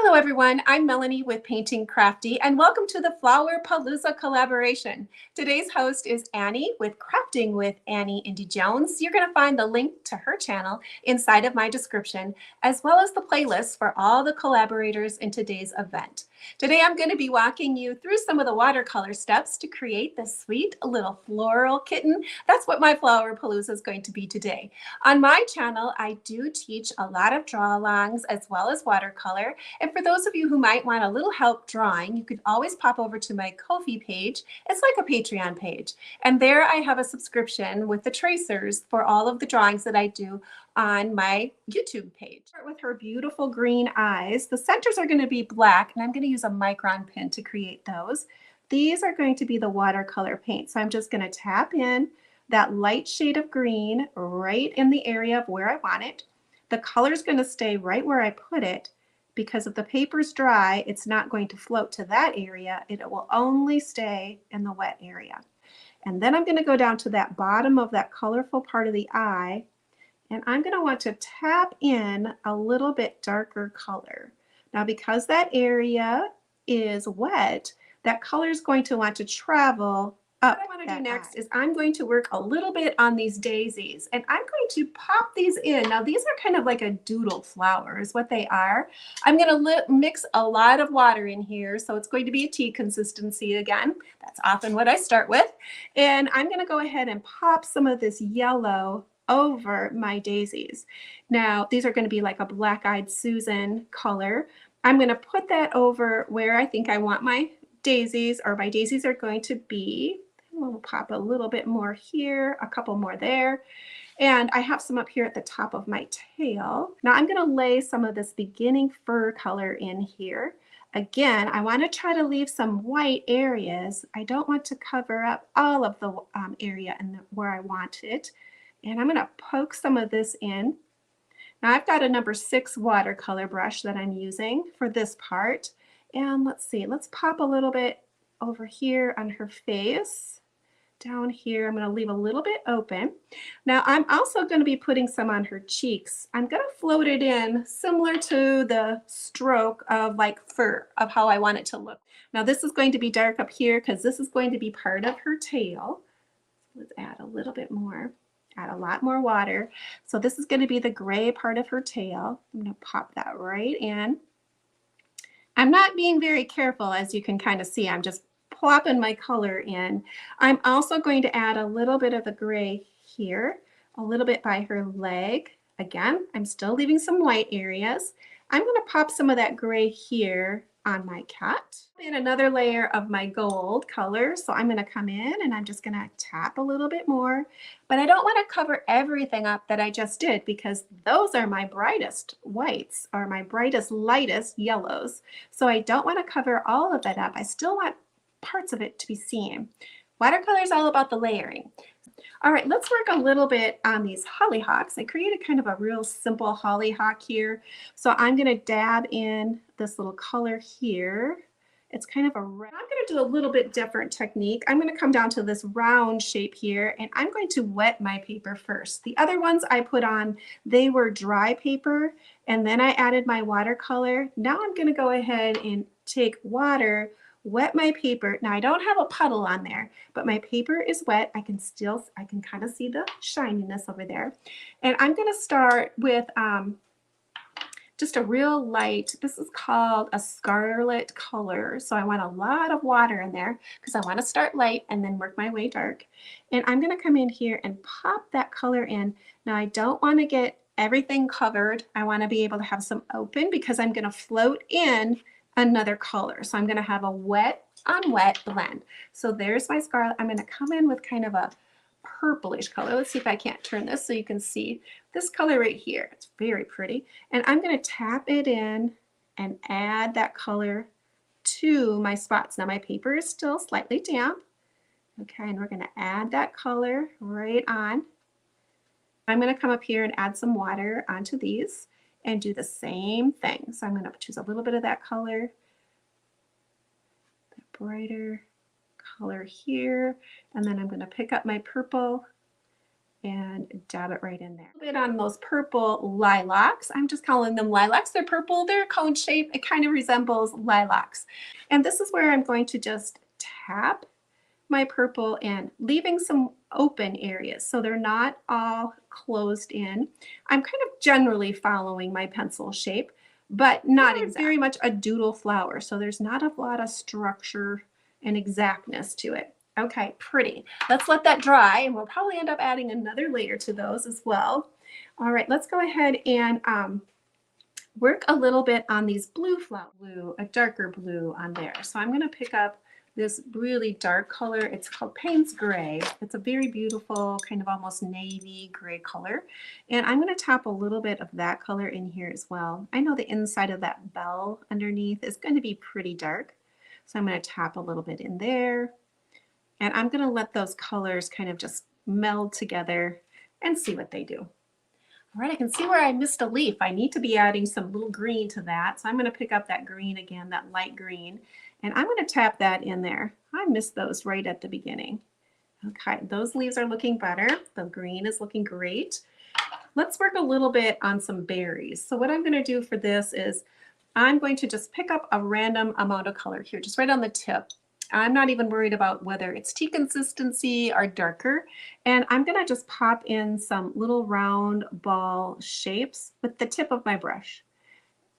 Hello everyone, I'm Melanie with Painting Crafty and welcome to the Flower Palooza collaboration. Today's host is Annie with Crafting with Annie Indy Jones. You're going to find the link to her channel inside of my description, as well as the playlist for all the collaborators in today's event. Today I'm going to be walking you through some of the watercolor steps to create this sweet little floral kitten. That's what my Flower Palooza is going to be today. On my channel, I do teach a lot of draw-alongs as well as watercolor. And for those of you who might want a little help drawing, you can always pop over to my Ko-fi page. It's like a Patreon page. And there I have a subscription with the tracers for all of the drawings that I do on my YouTube page. Start with her beautiful green eyes. The centers are going to be black, and I'm going to use a micron pen to create those. These are going to be the watercolor paint. So I'm just going to tap in that light shade of green right in the area of where I want it. The color is going to stay right where I put it, because if the paper's dry, it's not going to float to that area. It will only stay in the wet area. And then I'm going to go down to that bottom of that colorful part of the eye, and I'm going to want to tap in a little bit darker color. Now, because that area is wet, that color is going to want to travel up. What I want to do next is I'm going to work a little bit on these daisies, and I'm going to pop these in. Now, these are kind of like a doodle flower is what they are. I'm going to mix a lot of water in here, so it's going to be a tea consistency again. That's often what I start with. And I'm going to go ahead and pop some of this yellow over my daisies. Now, these are going to be like a black-eyed Susan color. I'm going to put that over where I think I want my daisies, or my daisies are going to be. We'll pop a little bit more here, a couple more there. And I have some up here at the top of my tail. Now I'm going to lay some of this beginning fur color in here. Again, I want to try to leave some white areas. I don't want to cover up all of the area where I want it. And I'm going to poke some of this in. Now I've got a number 6 watercolor brush that I'm using for this part. And let's see, let's pop a little bit over here on her face. Down here, I'm going to leave a little bit open. Now I'm also going to be putting some on her cheeks. I'm going to float it in similar to the stroke of like fur, of how I want it to look. Now this is going to be dark up here because this is going to be part of her tail. Let's add a little bit more. Add a lot more water. So this is going to be the gray part of her tail. I'm going to pop that right in. I'm not being very careful, as you can kind of see. I'm just plopping my color in. I'm also going to add a little bit of the gray here, a little bit by her leg. Again, I'm still leaving some white areas. I'm going to pop some of that gray here on my cat. And another layer of my gold color. So I'm going to come in and I'm just going to tap a little bit more. But I don't want to cover everything up that I just did, because those are my brightest whites, or my brightest, lightest yellows. So I don't want to cover all of that up. I still want parts of it to be seen. Watercolor is all about the layering. All right, let's work a little bit on these hollyhocks. I created kind of a real simple hollyhock here. So I'm going to dab in this little color here. It's kind of a red. I'm going to do a little bit different technique. I'm going to come down to this round shape here, and I'm going to wet my paper first. The other ones I put on, they were dry paper, and then I added my watercolor. Now I'm going to go ahead and take water, wet my paper. Now I don't have a puddle on there, but my paper is wet. I can kind of see the shininess over there. And I'm going to start with just a real light, this is called a scarlet color. So I want a lot of water in there because I want to start light and then work my way dark. And I'm going to come in here and pop that color in. Now I don't want to get everything covered. I want to be able to have some open because I'm going to float in another color. So I'm going to have a wet on wet blend. So there's my scarlet. I'm going to come in with kind of a purplish color. Let's see if I can't turn this so you can see this color right here. It's very pretty. And I'm going to tap it in and add that color to my spots. Now my paper is still slightly damp. Okay, and we're going to add that color right on. I'm going to come up here and add some water onto these and do the same thing. So I'm going to choose a little bit of that color, that brighter color here, and then I'm going to pick up my purple and dab it right in there. A bit on those purple lilacs. I'm just calling them lilacs. They're purple, they're cone shaped. It kind of resembles lilacs. And this is where I'm going to just tap my purple in, leaving some open areas so they're not all closed in. I'm kind of generally following my pencil shape, but not exactly. Very much a doodle flower, so there's not a lot of structure and exactness to it. Okay, pretty. Let's let that dry, and we'll probably end up adding another layer to those as well. All right, let's go ahead and work a little bit on these blue flowers. Blue, a darker blue on there. So I'm going to pick up this really dark color. It's called Payne's Gray. It's a very beautiful kind of almost navy gray color. And I'm going to tap a little bit of that color in here as well. I know the inside of that bell underneath is going to be pretty dark. So I'm going to tap a little bit in there. And I'm going to let those colors kind of just meld together and see what they do. All right, I can see where I missed a leaf. I need to be adding some little green to that. So I'm going to pick up that green again, that light green, and I'm going to tap that in there. I missed those right at the beginning. Okay, those leaves are looking better. The green is looking great. Let's work a little bit on some berries. So what I'm going to do for this is I'm going to just pick up a random amount of color here, just right on the tip. I'm not even worried about whether it's tea consistency or darker. And I'm going to just pop in some little round ball shapes with the tip of my brush.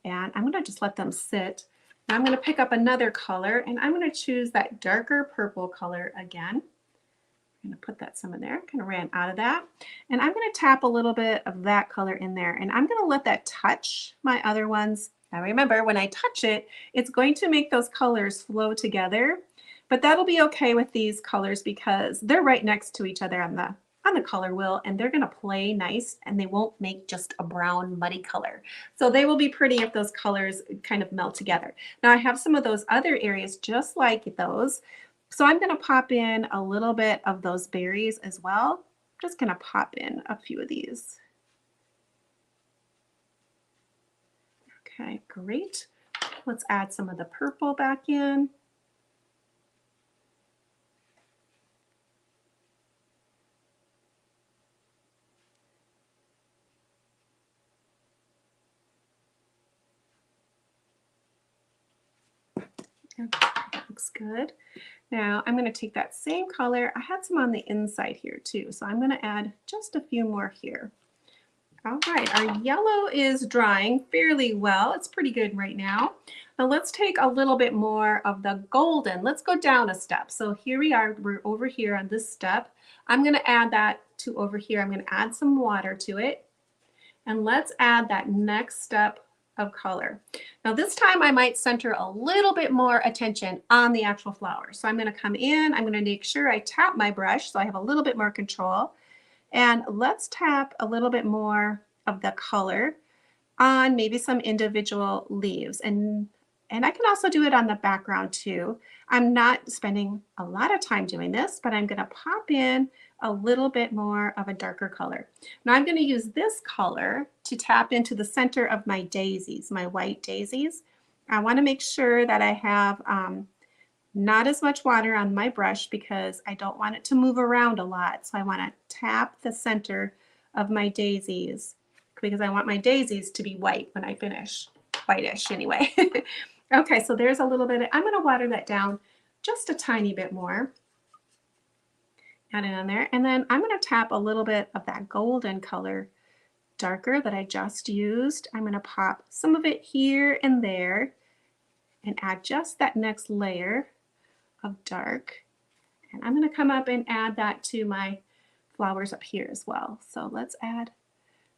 And I'm going to just let them sit. Now I'm going to pick up another color, and I'm going to choose that darker purple color again. I'm going to put that some in there. Kind of ran out of that. And I'm going to tap a little bit of that color in there. And I'm going to let that touch my other ones. Now remember, when I touch it, it's going to make those colors flow together. But that'll be okay with these colors because they're right next to each other on the color wheel, and they're going to play nice, and they won't make just a brown muddy color. So they will be pretty if those colors kind of melt together. Now I have some of those other areas just like those. So I'm going to pop in a little bit of those berries as well. I'm just going to pop in a few of these. Okay, great. Let's add some of the purple back in. Okay, that looks good. Now I'm going to take that same color. I had some on the inside here too, so I'm going to add just a few more here. All right, our yellow is drying fairly well. It's pretty good right now. Now let's take a little bit more of the golden. Let's go down a step. So here we are, we're over here on this step. I'm going to add that to over here. I'm going to add some water to it. And let's add that next step of color. Now this time I might center a little bit more attention on the actual flower. So I'm going to come in, I'm going to make sure I tap my brush so I have a little bit more control. And let's tap a little bit more of the color on maybe some individual leaves. And I can also do it on the background too. I'm not spending a lot of time doing this, but I'm going to pop in a little bit more of a darker color. Now I'm going to use this color to tap into the center of my daisies, my white daisies. I want to make sure that I have not as much water on my brush because I don't want it to move around a lot. So I want to tap the center of my daisies because I want my daisies to be white when I finish, whitish anyway. Okay, so there's a little bit. I'm going to water that down just a tiny bit more. Add it on there. And then I'm going to tap a little bit of that golden color darker that I just used. I'm going to pop some of it here and there and add just that next layer of dark. And I'm going to come up and add that to my flowers up here as well. So let's add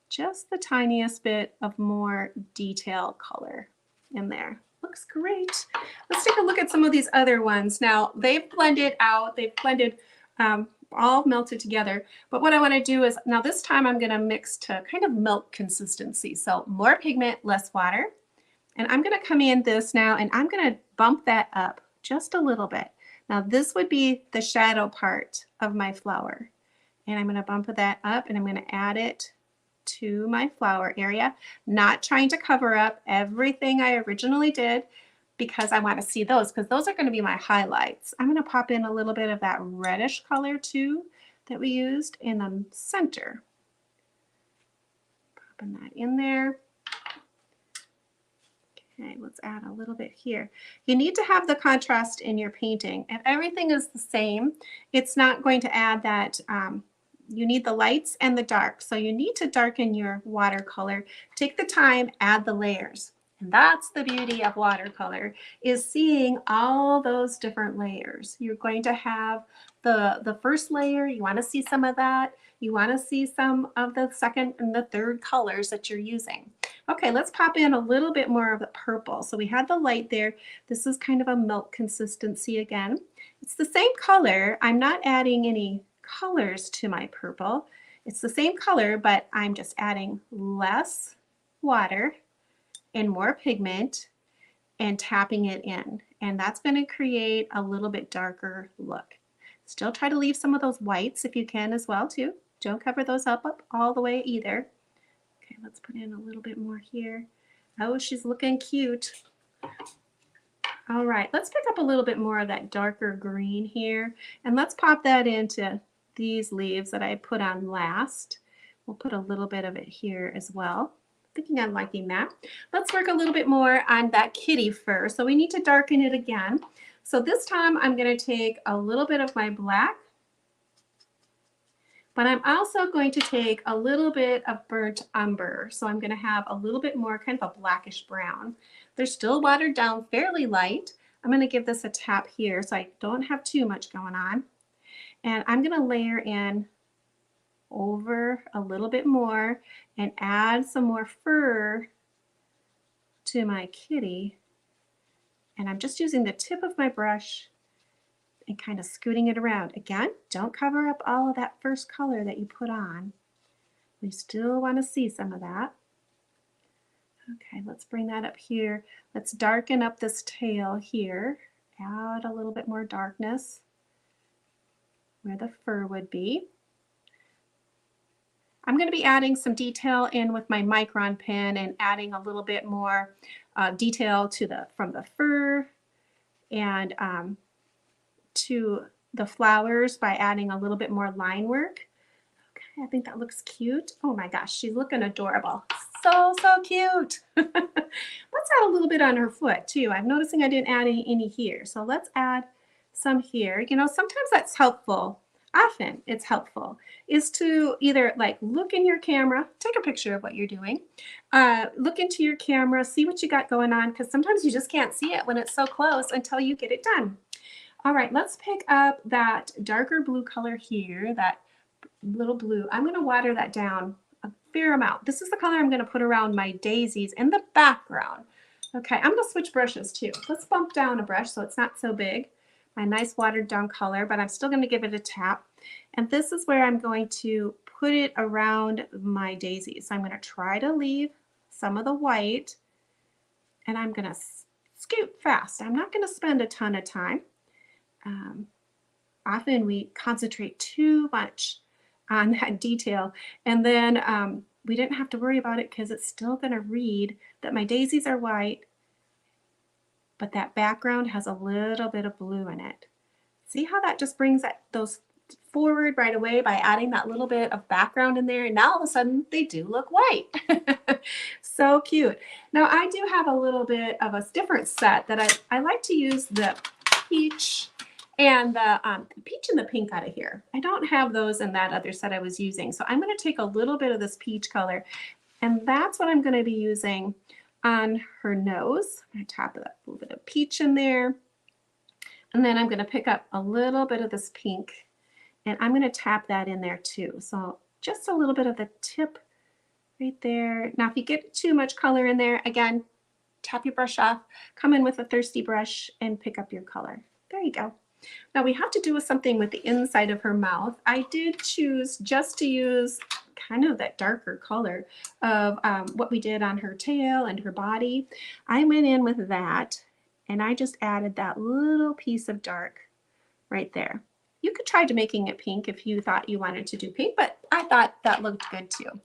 just the tiniest bit of more detail color in there. Looks great. Let's take a look at some of these other ones. Now they've blended out, they've blended all melted together. But what I want to do is now this time I'm going to mix to kind of milk consistency. So more pigment, less water. And I'm going to come in this now and I'm going to bump that up just a little bit. Now this would be the shadow part of my flower. And I'm going to bump that up and I'm going to add it to my flower area, not trying to cover up everything I originally did because I want to see those because those are going to be my highlights. I'm going to pop in a little bit of that reddish color too that we used in the center. Popping that in there. Okay, let's add a little bit here. You need to have the contrast in your painting. If everything is the same, it's not going to add that. You need the lights and the dark. So you need to darken your watercolor. Take the time, add the layers. And that's the beauty of watercolor, is seeing all those different layers. You're going to have the first layer, you want to see some of that. You want to see some of the second and the third colors that you're using. Okay, let's pop in a little bit more of the purple. So we had the light there. This is kind of a milk consistency again. It's the same color. I'm not adding any colors to my purple. It's the same color, but I'm just adding less water and more pigment and tapping it in. And that's going to create a little bit darker look. Still try to leave some of those whites if you can as well too. Don't cover those up all the way either. Okay, let's put in a little bit more here. Oh, she's looking cute. All right, let's pick up a little bit more of that darker green here, and let's pop that into these leaves that I put on last. We'll put a little bit of it here as well. Thinking I'm liking that. Let's work a little bit more on that kitty fur. So we need to darken it again. So this time I'm going to take a little bit of my black, but I'm also going to take a little bit of burnt umber. So I'm going to have a little bit more kind of a blackish brown. They're still watered down fairly light. I'm going to give this a tap here so I don't have too much going on. And I'm going to layer in over a little bit more and add some more fur to my kitty. And I'm just using the tip of my brush and kind of scooting it around. Again, don't cover up all of that first color that you put on. We still want to see some of that. Okay, let's bring that up here. Let's darken up this tail here. Add a little bit more darkness where the fur would be. I'm going to be adding some detail in with my micron pen and adding a little bit more detail to from the fur and to the flowers by adding a little bit more line work. Okay, I think that looks cute. Oh my gosh, she's looking adorable. So cute. Let's add a little bit on her foot too. I'm noticing I didn't add any here. So let's add some here. You know, sometimes that's helpful. Often it's helpful is to either like look in your camera, take a picture of what you're doing, look into your camera, see what you got going on, because sometimes you just can't see it when it's so close until you get it done. All right, let's pick up that darker blue color here, that little blue. I'm going to water that down a fair amount. This is the color I'm going to put around my daisies in the background. Okay, I'm going to switch brushes too. Let's bump down a brush so it's not so big. My nice watered down color, but I'm still going to give it a tap. And this is where I'm going to put it around my daisies. So I'm going to try to leave some of the white, and I'm going to scoot fast. I'm not going to spend a ton of time. Often we concentrate too much on that detail, and then we didn't have to worry about it because it's still going to read that my daisies are white, but that background has a little bit of blue in it. See how that just brings those forward right away by adding that little bit of background in there, and now all of a sudden they do look white. So cute. Now I do have a little bit of a different set that I like to use the peach and the peach and the pink out of here. I don't have those in that other set I was using, so I'm going to take a little bit of this peach color, and that's what I'm going to be using on her nose. I'm going to tap a little bit of peach in there, and then I'm going to pick up a little bit of this pink, and I'm going to tap that in there too. So just a little bit of the tip right there. Now if you get too much color in there, again, tap your brush off, come in with a thirsty brush and pick up your color. There you go. Now we have to do something with the inside of her mouth. I did choose just to use kind of that darker color of what we did on her tail and her body. I went in with that, and I just added that little piece of dark right there. You could try to making it pink if you thought you wanted to do pink, but I thought that looked good too.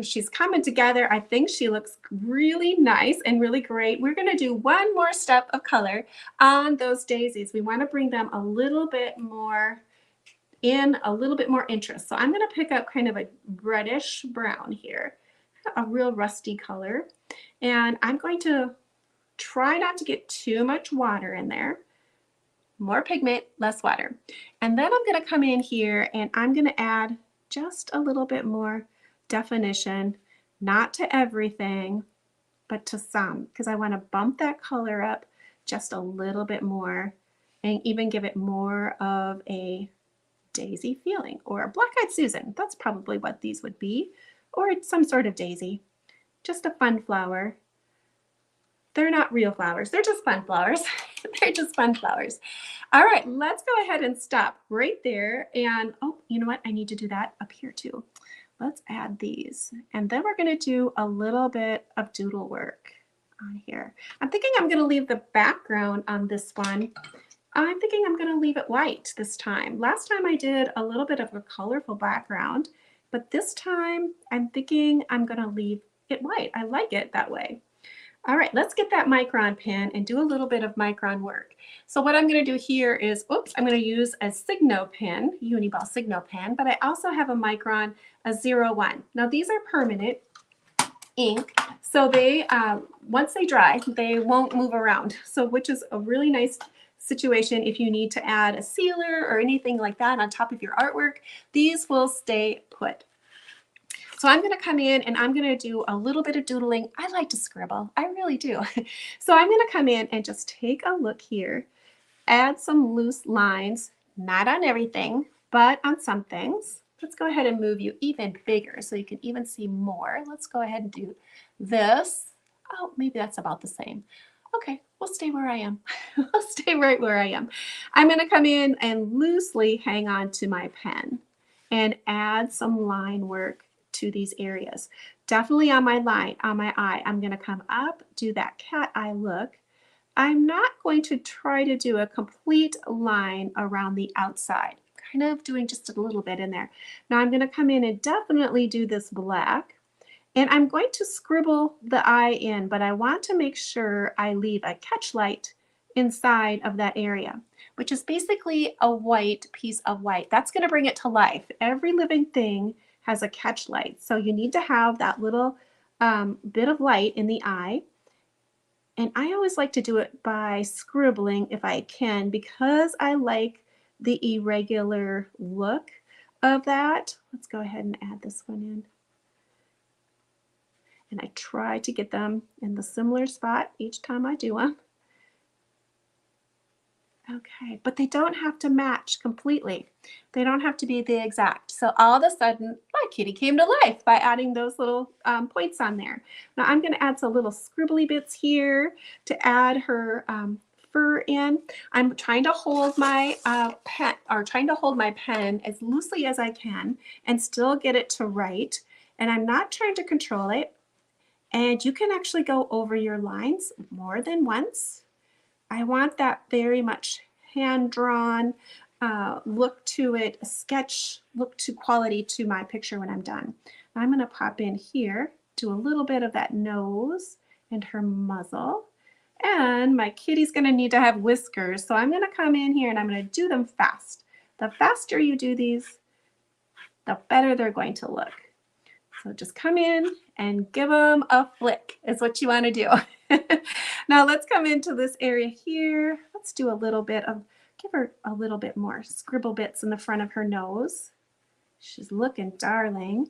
She's coming together. I think she looks really nice and really great. We're going to do one more step of color on those daisies. We want to bring them a little bit more in a little bit more interest. So I'm going to pick up kind of a reddish brown here, a real rusty color. And I'm going to try not to get too much water in there. More pigment, less water. And then I'm going to come in here and I'm going to add just a little bit more definition, not to everything, but to some, because I want to bump that color up just a little bit more and even give it more of a daisy feeling, or a black-eyed Susan. That's probably what these would be, or some sort of daisy. Just a fun flower. They're not real flowers. They're just fun flowers. They're just fun flowers. All right, let's go ahead and stop right there. And oh, you know what? I need to do that up here too. Let's add these. And then we're going to do a little bit of doodle work on here. I'm thinking I'm going to leave the background on this one. I'm thinking I'm going to leave it white this time. Last time I did a little bit of a colorful background, but this time I'm thinking I'm going to leave it white. I like it that way. All right, let's get that micron pen and do a little bit of micron work. So what I'm going to do here is, oops, I'm going to use a Signo pen, Uniball Signo pen, but I also have a micron, a 01. Now these are permanent ink, so they, once they dry, they won't move around. So which is a really nice situation if you need to add a sealer or anything like that on top of your artwork. These will stay put. So I'm going to come in and I'm going to do a little bit of doodling. I like to scribble. I really do. So I'm going to come in and just take a look here, add some loose lines, not on everything, but on some things. Let's go ahead and move you even bigger so you can even see more. Let's go ahead and do this. Oh, maybe that's about the same. Okay, we'll stay where I am. We'll stay right where I am. I'm going to come in and loosely hang on to my pen and add some line work to these areas. Definitely on my line, on my eye, I'm going to come up, do that cat eye look. I'm not going to try to do a complete line around the outside, kind of doing just a little bit in there. Now I'm going to come in and definitely do this black, and I'm going to scribble the eye in, but I want to make sure I leave a catch light inside of that area, which is basically a white piece of white. That's going to bring it to life. Every living thing has a catch light, so you need to have that little bit of light in the eye. And I always like to do it by scribbling if I can, because I like the irregular look of that. Let's go ahead and add this one in. And I try to get them in the similar spot each time I do them. Okay, but they don't have to match completely. They don't have to be the exact. So all of a sudden, my kitty came to life by adding those little points on there. Now I'm going to add some little scribbly bits here to add her fur in. I'm trying to hold my pen, or trying to hold my pen as loosely as I can and still get it to write. And I'm not trying to control it. And you can actually go over your lines more than once. I want that very much hand-drawn look to it, a sketch look to quality to my picture when I'm done. I'm going to pop in here, do a little bit of that nose and her muzzle. And my kitty's going to need to have whiskers, so I'm going to come in here and I'm going to do them fast. The faster you do these, the better they're going to look. So just come in and give them a flick is what you want to do. Now let's come into this area here. Let's do a little bit of, give her a little bit more scribble bits in the front of her nose. She's looking darling.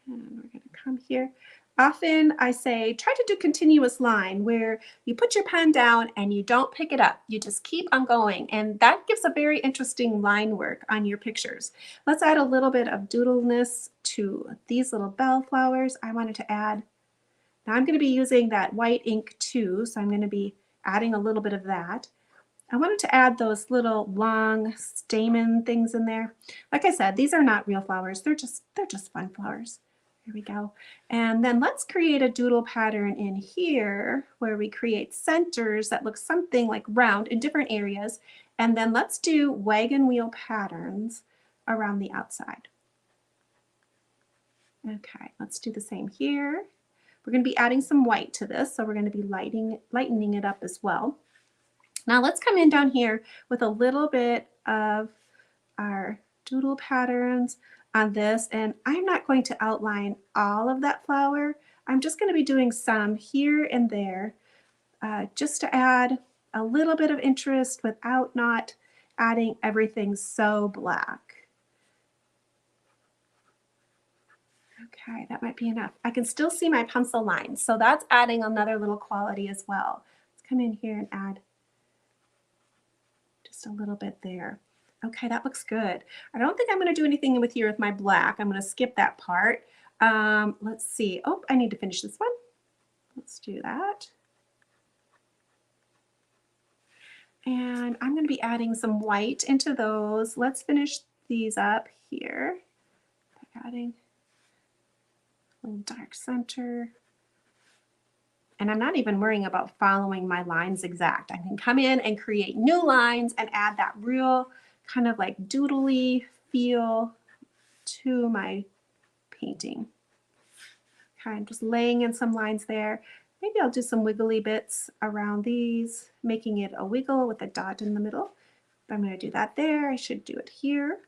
And we're going to come here. Often I say, try to do continuous line where you put your pen down and you don't pick it up. You just keep on going. And that gives a very interesting line work on your pictures. Let's add a little bit of doodleness to these little bellflowers. I wanted to add, now I'm going to be using that white ink too, so I'm going to be adding a little bit of that. I wanted to add those little long stamen things in there. Like I said, these are not real flowers. They're just fun flowers. Here we go. And then let's create a doodle pattern in here where we create centers that look something like round in different areas. And then let's do wagon wheel patterns around the outside. Okay, let's do the same here. We're going to be adding some white to this, so we're going to be lightening it up as well. Now let's come in down here with a little bit of our doodle patterns on this, and I'm not going to outline all of that flower. I'm just going to be doing some here and there just to add a little bit of interest without not adding everything so black. Okay, that might be enough. I can still see my pencil lines, so that's adding another little quality as well. Let's come in here and add just a little bit there. Okay, that looks good. I don't think I'm going to do anything with here with my black. I'm going to skip that part. Let's see. Oh, I need to finish this one. Let's do that. And I'm going to be adding some white into those. Let's finish these up here by adding a little dark center. And I'm not even worrying about following my lines exact. I can come in and create new lines and add that real kind of like doodly feel to my painting. Okay, I'm just laying in some lines there. Maybe I'll do some wiggly bits around these, making it a wiggle with a dot in the middle. If I'm going to do that there, I should do it here.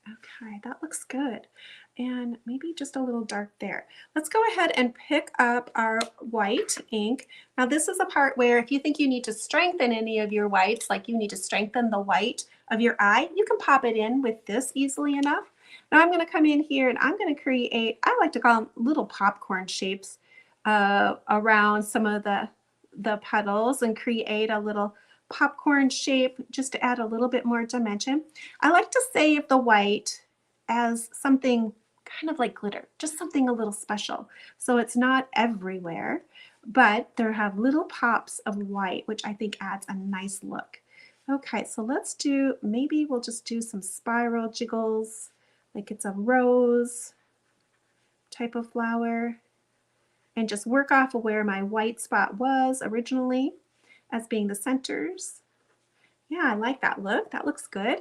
Okay, that looks good. And maybe just a little dark there. Let's go ahead and pick up our white ink. Now this is a part where if you think you need to strengthen any of your whites, like you need to strengthen the white of your eye, you can pop it in with this easily enough. Now I'm going to come in here and I'm going to create, I like to call them little popcorn shapes around some of the petals and create a little popcorn shape just to add a little bit more dimension. I like to save the white as something kind of like glitter, just something a little special. So it's not everywhere, but there have little pops of white, which I think adds a nice look. Okay, so let's do, maybe we'll just do some spiral jiggles, like it's a rose type of flower, and just work off of where my white spot was originally as being the centers. Yeah, I like that look. That looks good.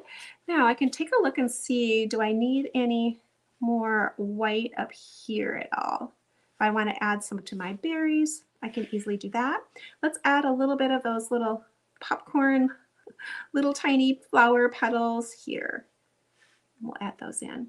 Now I can take a look and see, do I need any more white up here at all? If I want to add some to my berries, I can easily do that. Let's add a little bit of those little popcorn, little tiny flower petals here. We'll add those in.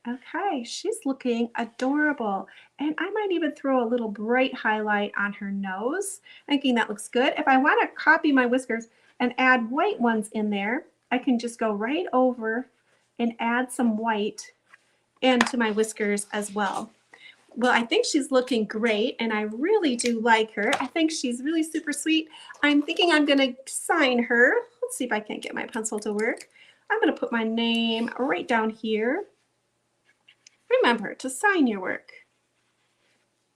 Okay, she's looking adorable. And I might even throw a little bright highlight on her nose. Thinking that looks good. If I want to copy my whiskers and add white ones in there, I can just go right over and add some white into my whiskers as well. Well, I think she's looking great and I really do like her. I think she's really super sweet. I'm thinking I'm going to sign her. Let's see if I can't get my pencil to work. I'm going to put my name right down here. Remember to sign your work.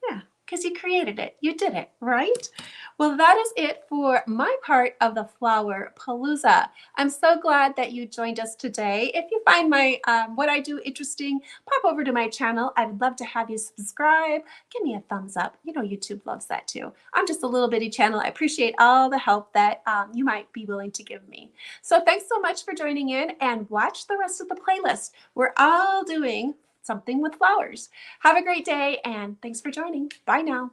Yeah, because you created it. You did it, right? Well, that is it for my part of the Flower Palooza. I'm so glad that you joined us today. If you find my what I do interesting, pop over to my channel. I'd love to have you subscribe. Give me a thumbs up. You know YouTube loves that too. I'm just a little bitty channel. I appreciate all the help that you might be willing to give me. So thanks so much for joining in and watch the rest of the playlist. We're all doing something with flowers. Have a great day and thanks for joining. Bye now.